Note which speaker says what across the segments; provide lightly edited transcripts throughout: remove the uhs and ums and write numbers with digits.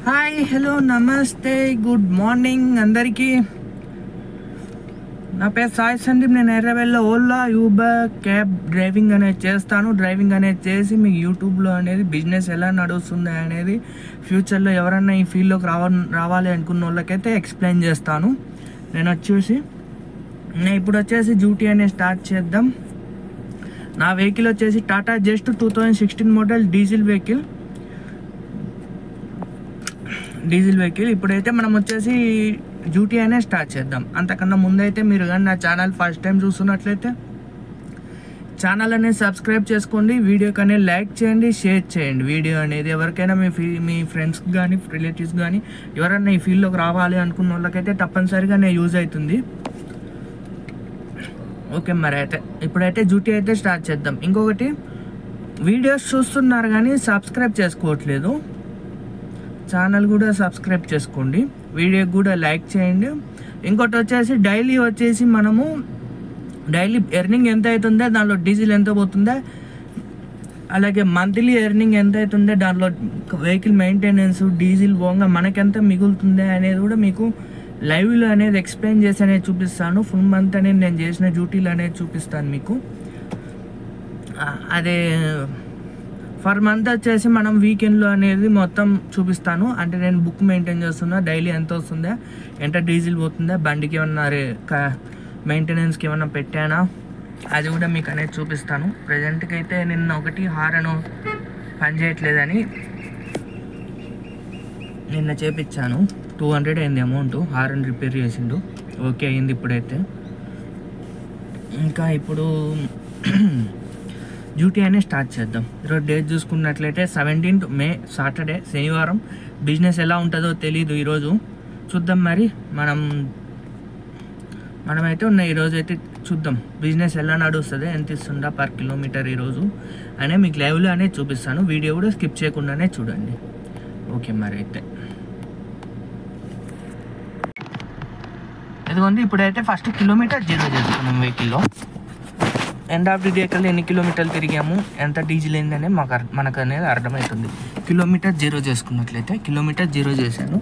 Speaker 1: Hi hello నమస్తే good morning అందరికీ. నా పేరు సాయి సందీప్. నేను హైదరాబాద్లో ఓలా యూబర్ క్యాబ్ డ్రైవింగ్ అనేది చేస్తాను. డ్రైవింగ్ అనేది చేసి మీకు యూట్యూబ్లో అనేది బిజినెస్ ఎలా నడుస్తుంది అనేది ఫ్యూచర్లో ఎవరన్నా ఈ ఫీల్డ్లోకి రావాలి అనుకున్న వాళ్ళకైతే ఎక్స్ప్లెయిన్ చేస్తాను. నేను ఇప్పుడు వచ్చేసి డ్యూటీ అనేది స్టార్ట్ చేద్దాం. నా వెహికల్ వచ్చేసి Tata just 2016 model diesel vehicle. ఇప్పుడైతే మనం వచ్చేసి డ్యూటీ అనేది స్టార్ట్ చేద్దాం. అంతకన్నా ముందైతే మీరు కానీ నా ఛానల్ ఫస్ట్ టైం చూస్తున్నట్లయితే ఛానల్ అనేది సబ్స్క్రైబ్ చేసుకోండి, వీడియోకి అనేది లైక్ చేయండి, షేర్ చేయండి. వీడియో అనేది ఎవరికైనా మీ ఫ్రెండ్స్కి కానీ రిలేటివ్స్ కానీ ఎవరైనా ఈ ఫీల్డ్లోకి రావాలి అనుకున్న వాళ్ళకైతే తప్పనిసరిగా నేను యూజ్ అవుతుంది. ఓకే, మరి అయితే ఇప్పుడైతే డ్యూటీ అయితే స్టార్ట్ చేద్దాం. ఇంకొకటి, వీడియోస్ చూస్తున్నారు కానీ సబ్స్క్రైబ్ చేసుకోవట్లేదు. ఛానల్ కూడా సబ్స్క్రైబ్ చేసుకోండి, వీడియోకి కూడా లైక్ చేయండి. ఇంకోటి వచ్చేసి మనము డైలీ ఎర్నింగ్ ఎంత అవుతుందో దానిలో డీజిల్ ఎంత పోతుందో, అలాగే మంత్లీ ఎర్నింగ్ ఎంత అవుతుందో దాంట్లో వెహికల్ మెయింటెనెన్స్ డీజిల్ పోగా మనకెంత మిగులుతుందో అనేది కూడా మీకు లైవ్లో అనేది ఎక్స్ప్లెయిన్ చేసి అనేది చూపిస్తాను. ఫుల్ మంత్ అనేది నేను చేసిన డ్యూటీలు అనేది చూపిస్తాను మీకు. అదే ఫర్ మంత్ వచ్చేసి మనం వీకెండ్లో అనేది మొత్తం చూపిస్తాను. అంటే నేను బుక్ మెయింటైన్ చేస్తున్నా, డైలీ ఎంత వస్తుందా, ఎంత డీజిల్ పోతుందా, బండికి ఏమన్నా మెయింటెనెన్స్కి ఏమన్నా పెట్టానా అది కూడా మీకు అనేది చూపిస్తాను. ప్రజెంట్కి అయితే నిన్న ఒకటి హారన్ పని చేయట్లేదని నిన్న చేపించాను. 200 అయింది అమౌంట్. హారన్ రిపేర్ చేసిండు, ఓకే అయింది ఇప్పుడైతే. ఇంకా ఇప్పుడు డ్యూటీ అనేది స్టార్ట్ చేద్దాం. ఈరోజు డేట్ చూసుకున్నట్లయితే 17th May సాటర్డే, శనివారం. బిజినెస్ ఎలా ఉంటుందో తెలీదు, ఈరోజు చూద్దాం. మరి మనమైతే ఉన్న ఈరోజు అయితే చూద్దాం బిజినెస్ ఎలా నడుస్తుంది, ఎంత ఇస్తుందా పర్ కిలోమీటర్ ఈరోజు అనే మీకు లైవ్లో అనేది చూపిస్తాను. వీడియో కూడా స్కిప్ చేయకుండానే చూడండి. ఓకే, మరి అయితే ఇదిగోండి. ఇప్పుడైతే ఫస్ట్ కిలోమీటర్ 0 చేసుకున్నాం వెహికల్లో. ఎండ్ ఆఫ్ ది డే కల్లా ఎన్ని కిలోమీటర్లు తిరిగాము, ఎంత డీజిల్ అయిందనే మనకు అనేది అర్థమవుతుంది. కిలోమీటర్ 0 చేసుకున్నట్లయితే కిలోమీటర్ 0 చేశాను.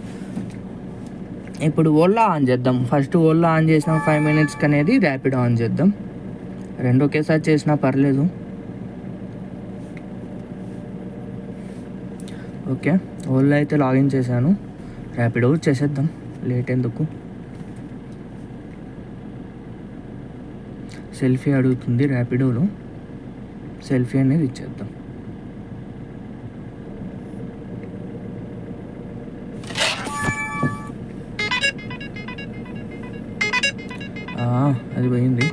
Speaker 1: ఇప్పుడు ఓలా ఆన్ చేద్దాం. ఫస్ట్ ఓలా ఆన్ చేసిన 5 minutesకి అనేది ర్యాపిడో ఆన్ చేద్దాం. రెండు ఒకేసారి చేసినా పర్లేదు. ఓకే, ఓలా అయితే లాగిన్ చేశాను. ర్యాపిడో చేసేద్దాం, లేట్ ఎందుకు. సెల్ఫీ అడుగుతుంది ర్యాపిడోలో, సెల్ఫీ అనేది ఇచ్చేద్దాం. అది పోయింది.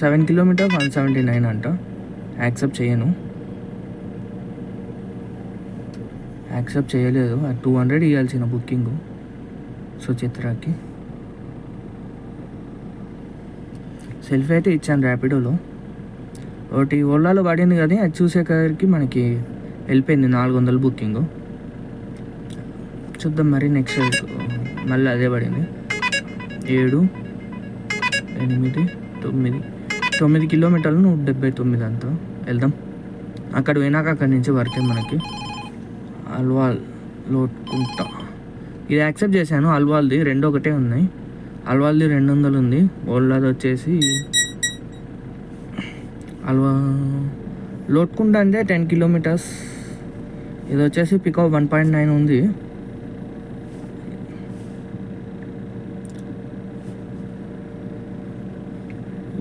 Speaker 1: 7 kilometers 179 అంట. యాక్సెప్ట్ చేయలేదు. 200 ఇవ్వాల్సిన బుకింగ్ సుచిత్రకి. సెల్ఫీ అయితే ఇచ్చాను ర్యాపిడోలో. ఒకటి ఓలాలో పడింది కదా, అది చూసేసరికి మనకి వెళ్ళిపోయింది 400 బుకింగ్. చూద్దాం మరి నెక్స్ట్. మళ్ళీ అదే పడింది. 7, 8, 9 kilometers 179 అంతా. వెళ్దాం. అక్కడ పోయినాక అక్కడి నుంచి పడితే మనకి అల్వాల్ లోటుకుంటా. ఇది యాక్సెప్ట్ చేశాను. అల్వాల్ది 2 ఒకటే ఉన్నాయి. అల్వాల్ది 200 ఉంది. ఓలాది వచ్చేసి లోటుకుంటా అంటే 10 kilometers. ఇది వచ్చేసి పికప్ 1.9 ఉంది.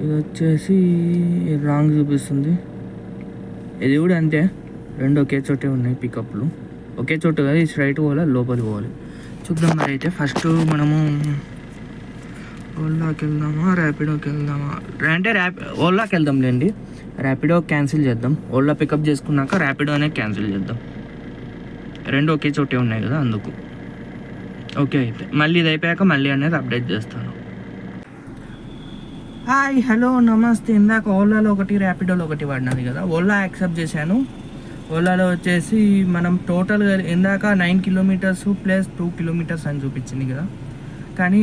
Speaker 1: ఇది వచ్చేసి రాంగ్ చూపిస్తుంది. ఇది కూడా అంతే, 2 ఒకే చోటే ఉన్నాయి పికప్లు. ఒకే చోటు కదా, ఇది స్ట్రైట్ పోవాలి, లోపలికి పోవాలి. చూద్దాం మరి అయితే. ఫస్ట్ మనము ఓలాకి వెళ్దామా ర్యాపిడోకి వెళ్దామా అంటే ఓలాకి వెళ్దాంలేండి. ర్యాపిడో క్యాన్సిల్ చేద్దాం. ఓలా పికప్ చేసుకున్నాక ర్యాపిడో అనేది క్యాన్సిల్ చేద్దాం. 2 ఒకే చోటే ఉన్నాయి కదా, అందుకు. ఓకే, అయితే మళ్ళీ ఇది అయిపోయాక మళ్ళీ అనేది అప్డేట్ చేస్తాను. హాయ్ హలో నమస్తే. ఇందాక ఓలాలో ఒకటి ర్యాపిడోలో ఒకటి పడినది కదా, ఓలా యాక్సెప్ట్ చేశాను. ఓలాలో వచ్చేసి మనం టోటల్గా ఇందాక 9 kilometers + 2 kilometers అని చూపించింది కదా, కానీ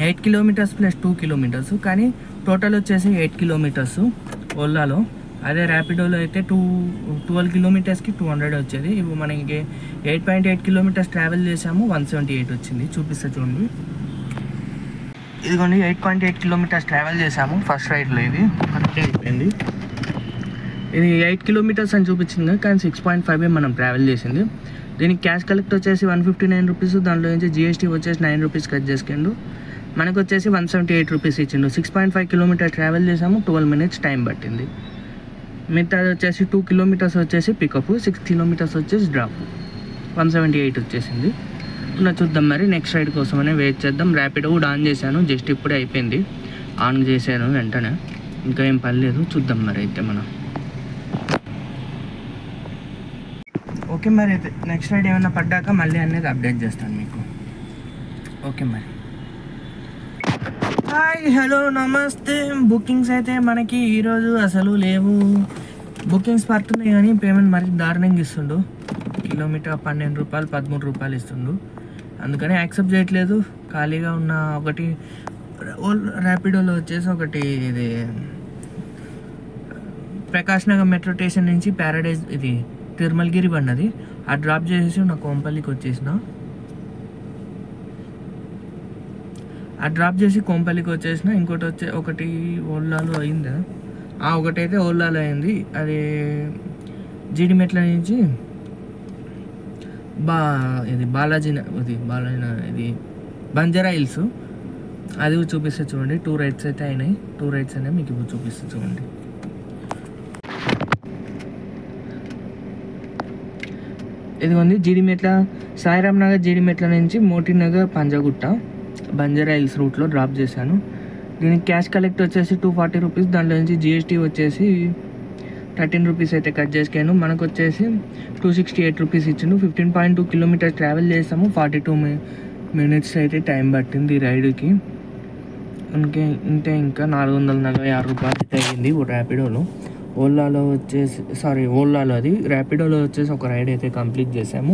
Speaker 1: 8 kilometers + 2 kilometers, కానీ టోటల్ వచ్చేసి 8 kilometers ఓలాలో. అదే ర్యాపిడోలో అయితే 12 కిలోమీటర్స్కి 200 వచ్చేది. ఇప్పుడు మనకి 8.8 కిలోమీటర్స్ ట్రావెల్ చేసాము, 178 వచ్చింది. చూపిస్తా చూడండి. ఇదిగోండి 8.8 కిలోమీటర్స్ ట్రావెల్ చేసాము ఫస్ట్ రైడ్లో. ఇది కరెక్ట్గా అయిపోయింది. ఇది 8 కిలోమీటర్స్ అని చూపించింది, కానీ 6.5 మనం ట్రావెల్ చేసింది. దీనికి క్యాష్ కలెక్ట్ వచ్చేసి 159 రూపీస్. దాంట్లో నుంచి GST వచ్చేసి 9 రూపీస్ కట్ చేసుకుండు. మనకు వచ్చేసి 178 రూపీస్ ఇచ్చిండు. 6.5 కిలోమీటర్ ట్రావెల్ చేసాము, 12 మినిట్స్ టైం పట్టింది. మిగతాది వచ్చేసి 2 కిలోమీటర్స్ వచ్చేసి పికప్, 6 కిలోమీటర్స్ వచ్చేసి డ్రాప్, 178 వచ్చేసింది. ఇలా చూద్దాం మరి నెక్స్ట్ రైడ్ కోసమనే వెయిట్ చేద్దాం. ర్యాపిడో కూడా ఆన్ చేశాను, జస్ట్ ఇప్పుడే అయిపోయింది. ఆన్ చేశాను వెంటనే, ఇంకా ఏం పని లేదు. చూద్దాం మరి అయితే మనం. ఓకే మరి అయితే నెక్స్ట్ రైడ్ ఏమైనా పడ్డాక మళ్ళీ అనేది అప్డేట్ చేస్తాను మీకు. ఓకే మరి. హాయ్, హలో, నమస్తే. బుకింగ్స్ అయితే మనకి ఈరోజు అసలు లేవు. బుకింగ్స్ పడుతున్నాయి కానీ పేమెంట్ మరి దారుణంగా ఇస్తుండు. కిలోమీటర్ 12 రూపాయలు 13 రూపాయలు ఇస్తుండు. అందుకని యాక్సెప్ట్ చేయట్లేదు. ఖాళీగా ఉన్న ఒకటి ర్యాపిడోలో వచ్చేసి ఒకటి ఇది ప్రకాష్ నగర్ మెట్రో స్టేషన్ నుంచి ప్యారడైజ్ ఇది తిరుమలగిరి బండి, ఆ డ్రాప్ చేసేసి నా కోంపల్లికి వచ్చేసిన. ఆ డ్రాప్ చేసి కోంపల్లికి వచ్చేసిన. ఇంకోటి ఒకటి ఓలాలో అయిందా, ఒకటైతే ఓలాలో అయింది. అది జీడిమెట్ల నుంచి ఇది బాలాజీ ఇది బంజారా హిల్స్, అది చూపిస్తే చూడండి. 2 రైడ్స్ అయితే అయినాయి. 2 రైడ్స్ అనేవి మీకు ఇప్పుడు చూపిస్తే చూడండి. ఇదిగోండి జీడిమెట్ల, సాయిరామ్ నగర్ జీడిమెట్ల నుంచి మోటీ నగర్ పంజాగుట్ట బంజారా హిల్స్ రూట్లో డ్రాప్ చేశాను. దీనికి క్యాష్ కలెక్ట్ వచ్చేసి 240 రూపీస్. దాంట్లో నుంచి GST వచ్చేసి 13 రూపీస్ అయితే కట్ చేసుకాను. మనకు వచ్చేసి 268 రూపీస్ ఇచ్చిండు. 15.2 కిలోమీటర్స్ ట్రావెల్ చేసాము, 42 మినిట్స్ అయితే టైం పట్టింది ఈ రైడ్కి. ఇంకా 446 రూపాయలు అయితే అయ్యింది ర్యాపిడోలో. ఓలాలో అది ర్యాపిడోలో వచ్చేసి ఒక రైడ్ అయితే కంప్లీట్ చేసాము.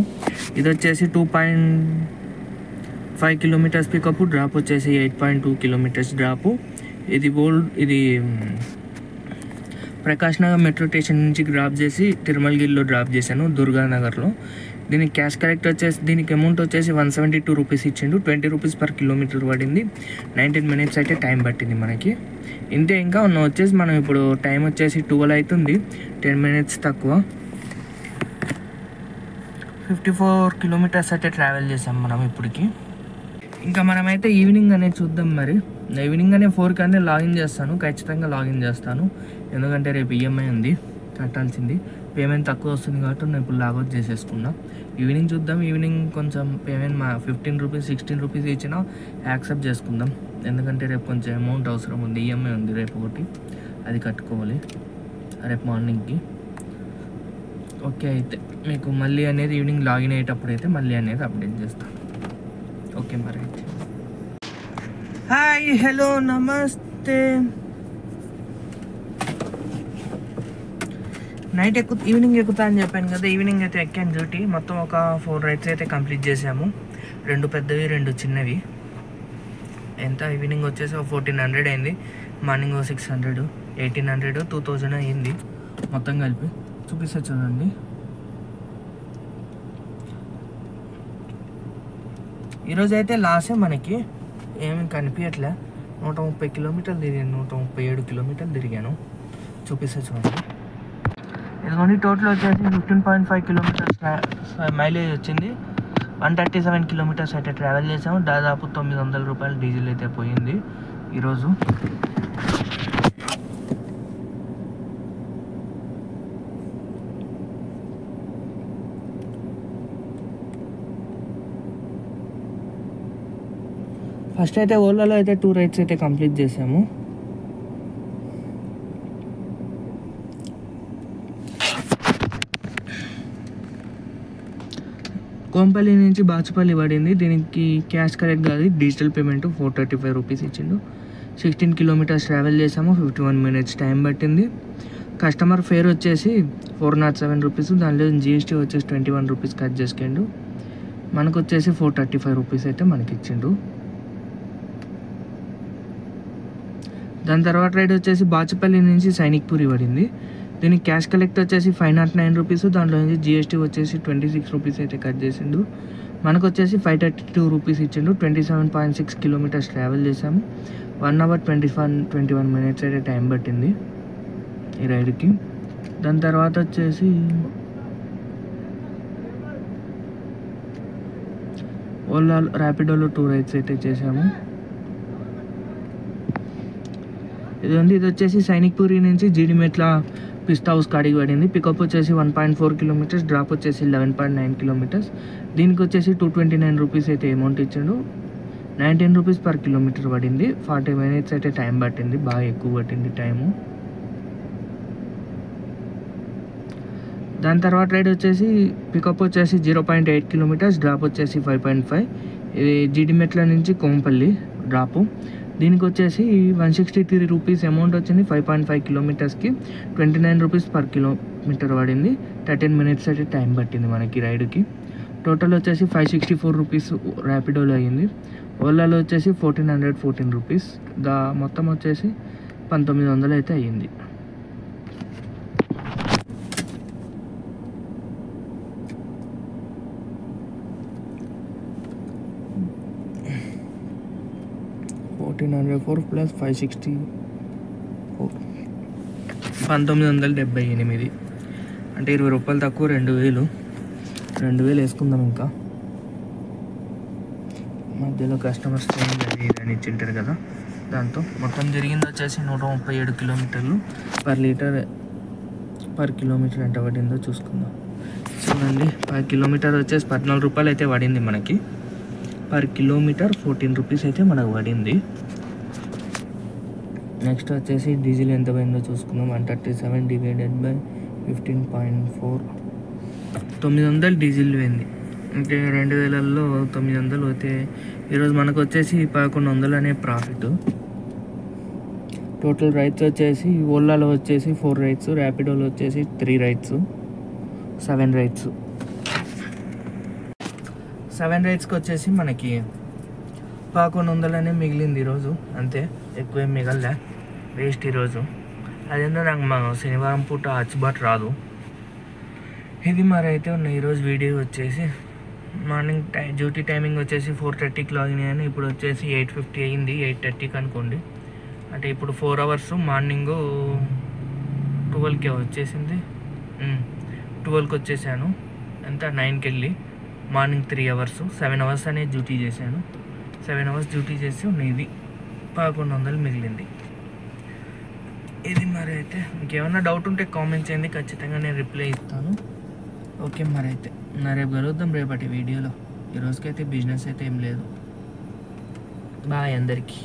Speaker 1: ఇది వచ్చేసి 2.5 కిలోమీటర్స్ పికప్, డ్రాప్ వచ్చేసి 8.2 కిలోమీటర్స్ డ్రాపు. ఇది ప్రకాష్ నగర్ మెట్రో స్టేషన్ నుంచి డ్రాప్ చేసి తిరుమలగిరిలో డ్రాప్ చేశాను, దుర్గానగర్లో. దీనికి క్యాష్ కలెక్ట్ వచ్చేసి దీనికి అమౌంట్ వచ్చేసి 172 రూపీస్ ఇచ్చిండు. 20 రూపీస్ పర్ కిలోమీటర్ పడింది. 19 మినిట్స్ అయితే టైం పట్టింది మనకి. ఇంతే. ఇంకా వచ్చేసి మనం ఇప్పుడు టైం వచ్చేసి 12 అవుతుంది, 10 మినిట్స్ తక్కువ. 54 కిలోమీటర్స్ అయితే ట్రావెల్ చేసాం మనం ఇప్పటికి. ఇంకా మనమైతే ఈవినింగ్ అనేది చూద్దాం మరి. ఈవినింగ్ అనే 4కి అనేది లాగిన్ చేస్తాను, ఖచ్చితంగా లాగిన్ చేస్తాను. ఎందుకంటే రేపు EMI ఉంది కట్టాల్సింది. పేమెంట్ తక్కువ వస్తుంది కాబట్టి నేను ఇప్పుడు లాగౌట్ చేసేసుకున్నా. ఈవినింగ్ చూద్దాం. ఈవినింగ్ కొంచెం పేమెంట్ 15 రూపీస్ 16 రూపీస్ ఇచ్చినా యాక్సెప్ట్ చేసుకుందాం. ఎందుకంటే రేపు కొంచెం అమౌంట్ అవసరం ఉంది, EMI ఉంది రేపు ఒకటి, అది కట్టుకోవాలి రేపు మార్నింగ్కి. ఓకే, అయితే మీకు మళ్ళీ అనేది ఈవినింగ్ లాగిన్ అయ్యేటప్పుడు అయితే మళ్ళీ అనేది అప్డేట్ చేస్తాను. ఓకే మరి అయితే. హాయ్, హలో, నమస్తే. ఈవినింగ్ ఎక్కుతా అని చెప్పాను కదా. ఈవినింగ్ అయితే ఎక్కాను డ్యూటీ. మొత్తం ఒక 4 రైడ్స్ అయితే కంప్లీట్ చేసాము. 2 పెద్దవి 2 చిన్నవి. ఎంత ఈవినింగ్ వచ్చేసి 1400 అయింది. మార్నింగ్ 600, 1800, 2000 అయింది మొత్తం కలిపి. చూపిస్తా చూడండి. ఈరోజు అయితే లాసే మనకి, ఏమి కనిపించట్లే. 130 కిలోమీటర్లు తిరిగాను, 137 కిలోమీటర్లు తిరిగాను. చూపిస్తా చూడండి. ఇదిగోండి టోటల్ వచ్చేసి 15.5 కిలోమీటర్స్ మైలేజ్ వచ్చింది. 137 కిలోమీటర్స్ అయితే ట్రావెల్ చేసాము. దాదాపు 900 రూపాయలు డీజిల్ అయితే పోయింది ఈరోజు. ఫస్ట్ అయితే ఓలాలో అయితే 2 రైడ్స్ అయితే కంప్లీట్ చేసాము. కోంపల్లి నుంచి బాచుపల్లి పడింది. దీనికి క్యాష్ కలెక్ట్ కాదు, డిజిటల్ పేమెంట్ 435 రూపీస్ ఇచ్చిండు. 16 కిలోమీటర్స్ ట్రావెల్ చేసాము, 51 మినిట్స్ టైం పట్టింది. కస్టమర్ ఫేర్ వచ్చేసి 407 రూపీస్. దానిలో GST వచ్చేసి 21 రూపీస్ కట్ చేసుకుండు. మనకు వచ్చేసి 435 రూపీస్ అయితే మనకి ఇచ్చిండు. దాని తర్వాత రైడ్ వచ్చేసి బాచుపల్లి నుంచి సైనిక్పూరి పడింది. దీనికి క్యాష్ కలెక్ట్ వచ్చేసి 509 రూపీస్, దాంట్లో నుంచి జిఎస్టీ వచ్చేసి 26 రూపీస్ అయితే కట్ చేసిండు. మనకు వచ్చేసి 532 రూపీస్ ఇచ్చిండు. 27.6 కిలోమీటర్స్ ట్రావెల్ చేసాము. 1 అవర్ 21 మినిట్స్ అయితే టైం పట్టింది ఈ రైడ్కి. దాని తర్వాత వచ్చేసి ఓలా ర్యాపిడోలో 2 రైడ్స్ అయితే చేసాము. ఇది వచ్చేసి సైనిక్పూరి నుంచి జీడిమెట్ల పిస్తా హౌస్ కాడికి పడింది. పికప్ వచ్చేసి 1.4 కిలోమీటర్స్, డ్రాప్ వచ్చేసి 11.9 కిలోమీటర్స్. దీనికి వచ్చేసి 229 రూపీస్ అయితే అమౌంట్ ఇచ్చాడు. 19 రూపీస్ పర్ కిలోమీటర్ పడింది. 40 మినిట్స్ అయితే టైం పట్టింది, బాగా ఎక్కువ పట్టింది టైము. దాని తర్వాత రైడ్ వచ్చేసి పికప్ వచ్చేసి 0.8 కిలోమీటర్స్, డ్రాప్ వచ్చేసి 5.5. ఇది జీడిమెట్ల నుంచి కోంపల్లి డ్రాపు. దీనికి వచ్చేసి 163 రూపీస్ అమౌంట్ వచ్చింది. 5.5 కిలోమీటర్స్కి 29 రూపీస్ పర్ కిలోమీటర్ పడింది. 13 మినిట్స్ అయితే టైం పట్టింది మనకి రైడ్కి. టోటల్ వచ్చేసి 564 రూపీస్ ర్యాపిడోలో అయ్యింది. ఓలాలో వచ్చేసి 1414 రూపీస్. మొత్తం వచ్చేసి 1900 అయితే అయ్యింది. +564 1978. అంటే 20 రూపాయలు తక్కువ, 2000 వేసుకుందాం. ఇంకా మధ్యలో కస్టమర్స్ అది అని ఇచ్చింటారు కదా, దాంతో మొత్తం జరిగింది వచ్చేసి 137 కిలోమీటర్లు. పర్ కిలోమీటర్ ఎంత పడిందో చూసుకుందాం. చూడండి, పర్ కిలోమీటర్ వచ్చేసి 14 రూపాయలు అయితే పడింది మనకి. పర్ కిలోమీటర్ 14 రూపీస్ అయితే మనకు పడింది. నెక్స్ట్ వచ్చేసి డీజిల్ ఎంత పోయిందో చూసుకుందాం. 137 డివైడెడ్ బై 15.4, 900 డీజిల్ పోయింది. అంటే 2000లో 900 పోతే ఈరోజు మనకు వచ్చేసి 1100 అనే ప్రాఫిట్. టోటల్ రైడ్స్ వచ్చేసి ఓలాలో వచ్చేసి 4 రైడ్స్, ర్యాపిడోలో వచ్చేసి 3 రైడ్స్, 7 రైడ్స్. 7 రైడ్స్కి వచ్చేసి మనకి 1100 అనే మిగిలింది ఈరోజు. అంతే, ఎక్కువేం మిగలలే, వేస్ట్ ఈరోజు. అదేందో నాకు మా శనివారం పూట అచ్చుబాటు రాదు. ఇది మరి అయితే ఉన్న ఈరోజు వీడియో వచ్చేసి. మార్నింగ్ డ్యూటీ టైమింగ్ వచ్చేసి 4:30కి లాగిన్ అయ్యాను. ఇప్పుడు వచ్చేసి 8:50 అయ్యింది, 8:30కి అనుకోండి. అంటే ఇప్పుడు 4 అవర్స్. మార్నింగ్ 12కి వచ్చేసింది, 12కి వచ్చేసాను. ఎంత 9కి వెళ్ళి మార్నింగ్ 3 అవర్స్, 7 అవర్స్ అనేది డ్యూటీ చేశాను. 7 అవర్స్ డ్యూటీ చేసి ఇది 1100 మిగిలింది. ఇది మరి అయితే ఇంకేమైనా డౌట్ ఉంటే కామెంట్ చేయండి, ఖచ్చితంగా నేను రిప్లై ఇస్తాను. ఓకే, మరి అయితే రేపు కలుద్దాం రేపటి వీడియోలో. ఈరోజుకైతే బిజినెస్ అయితే ఏం లేదు. బాయ్ అందరికీ.